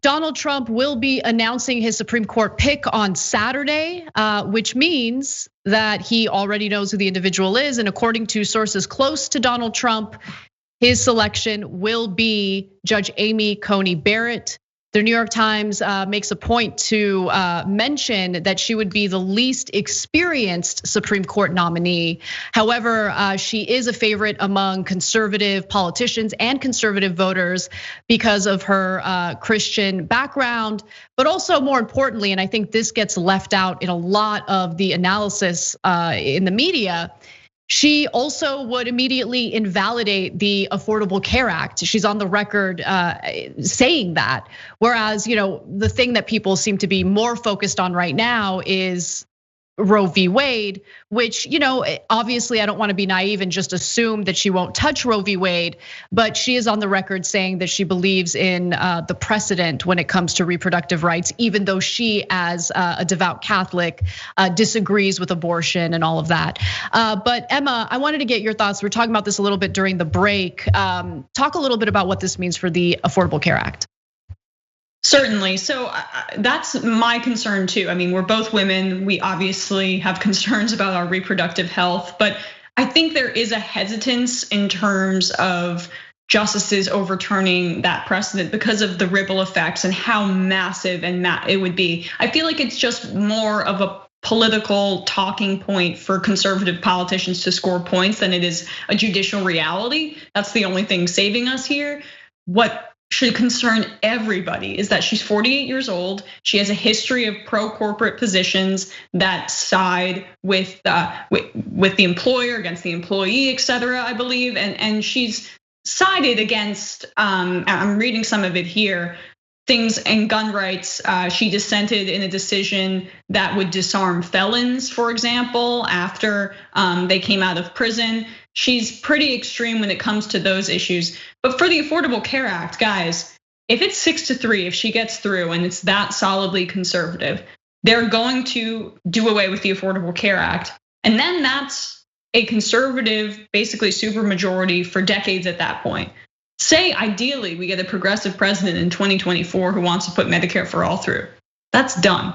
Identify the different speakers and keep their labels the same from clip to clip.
Speaker 1: Donald Trump will be announcing his Supreme Court pick on Saturday, which means that he already knows who the individual is. And according to sources close to Donald Trump, his selection will be Judge Amy Coney Barrett. The New York Times makes a point to mention that she would be the least experienced Supreme Court nominee. However, she is a favorite among conservative politicians and conservative voters because of her Christian background, but also more importantly, and I think this gets left out in a lot of the analysis in the media, she also would immediately invalidate the Affordable Care Act. She's on the record saying that. Whereas, the thing that people seem to be more focused on right now is Roe v. Wade, which, obviously I don't want to be naive and just assume that she won't touch Roe v. Wade, but she is on the record saying that she believes in the precedent when it comes to reproductive rights, even though she, as a devout Catholic, disagrees with abortion and all of that. But Emma, I wanted to get your thoughts. We were talking about this a little bit during the break. Talk a little bit about what this means for the Affordable Care Act.
Speaker 2: Certainly, so that's my concern too. I mean, we're both women. We obviously have concerns about our reproductive health, but I think there is a hesitance in terms of justices overturning that precedent because of the ripple effects and how massive it would be. I feel like it's just more of a political talking point for conservative politicians to score points than it is a judicial reality. That's the only thing saving us here. What should concern everybody is that she's 48 years old. She has a history of pro-corporate positions that side with the employer against the employee, et cetera, I believe. And she's sided against, I'm reading some of it here, things in gun rights. She dissented in a decision that would disarm felons, for example, after they came out of prison. She's pretty extreme when it comes to those issues. But for the Affordable Care Act, guys, if it's 6-3, if she gets through and it's that solidly conservative, they're going to do away with the Affordable Care Act. And then that's a conservative, basically supermajority for decades at that point. Say ideally we get a progressive president in 2024 who wants to put Medicare for all through. That's done.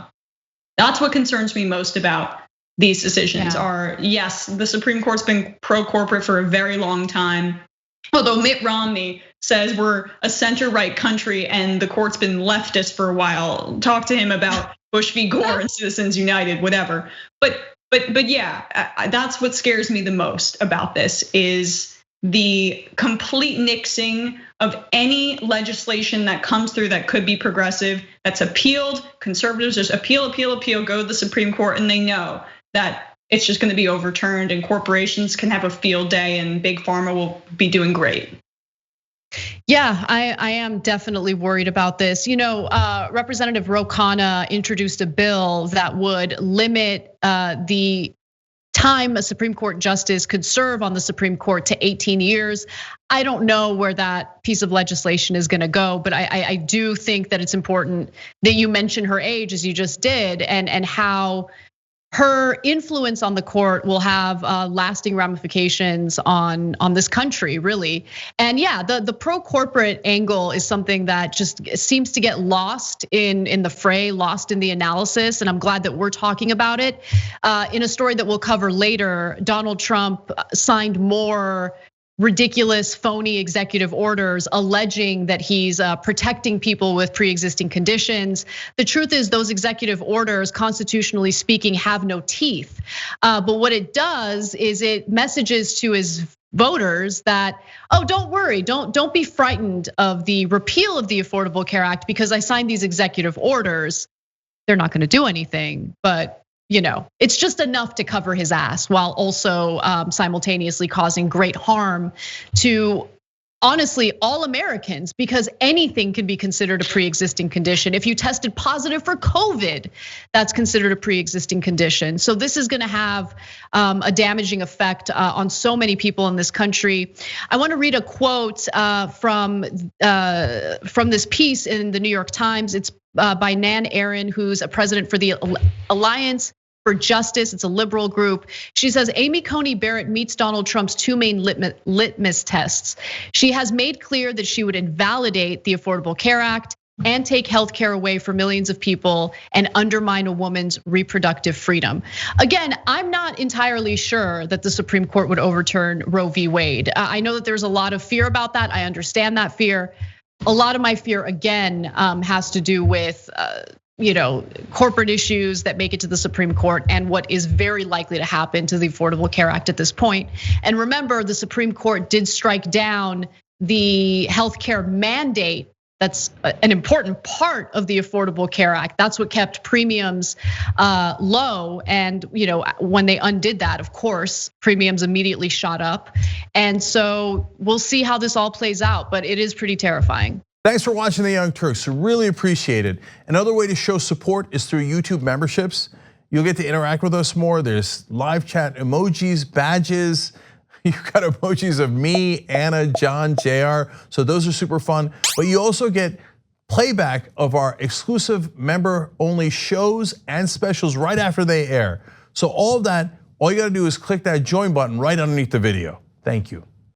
Speaker 2: That's what concerns me most about these decisions are, yes, the Supreme Court's been pro-corporate for a very long time. Although Mitt Romney says we're a center-right country and the court's been leftist for a while. Talk to him about Bush v. Gore and Citizens United, whatever. But yeah, that's what scares me the most about this is the complete nixing of any legislation that comes through that could be progressive, that's appealed. Conservatives just appeal, go to the Supreme Court, and they know that it's just going to be overturned and corporations can have a field day and big pharma will be doing great.
Speaker 1: Yeah, I am definitely worried about this. Representative Ro Khanna introduced a bill that would limit the time a Supreme Court justice could serve on the Supreme Court to 18 years. I don't know where that piece of legislation is gonna go, but I do think that it's important that you mention her age as you just did and how her influence on the court will have lasting ramifications on this country, really. And yeah, the pro-corporate angle is something that just seems to get lost in the fray, lost in the analysis. And I'm glad that we're talking about it. In a story that we'll cover later, Donald Trump signed more ridiculous, phony executive orders alleging that he's protecting people with pre-existing conditions. The truth is those executive orders, constitutionally speaking, have no teeth. But what it does is it messages to his voters that, don't worry, don't be frightened of the repeal of the Affordable Care Act because I signed these executive orders. They're not gonna do anything, but it's just enough to cover his ass while also simultaneously causing great harm to, honestly, all Americans, because anything can be considered a pre-existing condition. If you tested positive for COVID, that's considered a pre-existing condition. So this is gonna have a damaging effect on so many people in this country. I wanna read a quote from this piece in the New York Times. It's by Nan Aaron, who's a president for the Alliance for Justice. It's a liberal group. She says, Amy Coney Barrett meets Donald Trump's two main litmus tests. She has made clear that she would invalidate the Affordable Care Act and take healthcare away from millions of people and undermine a woman's reproductive freedom. Again, I'm not entirely sure that the Supreme Court would overturn Roe v. Wade. I know that there's a lot of fear about that. I understand that fear. A lot of my fear, again, has to do with corporate issues that make it to the Supreme Court and what is very likely to happen to the Affordable Care Act at this point. And remember, the Supreme Court did strike down the healthcare mandate. That's an important part of the Affordable Care Act. That's what kept premiums low. And when they undid that, of course, premiums immediately shot up. And so we'll see how this all plays out, but it is pretty terrifying.
Speaker 3: Thanks for watching The Young Turks. Really appreciate it. Another way to show support is through YouTube memberships. You'll get to interact with us more. There's live chat emojis, badges. You've got emojis of me, Anna, John, JR. So those are super fun. But you also get playback of our exclusive member-only shows and specials right after they air. So all of that, all you gotta do is click that join button right underneath the video. Thank you.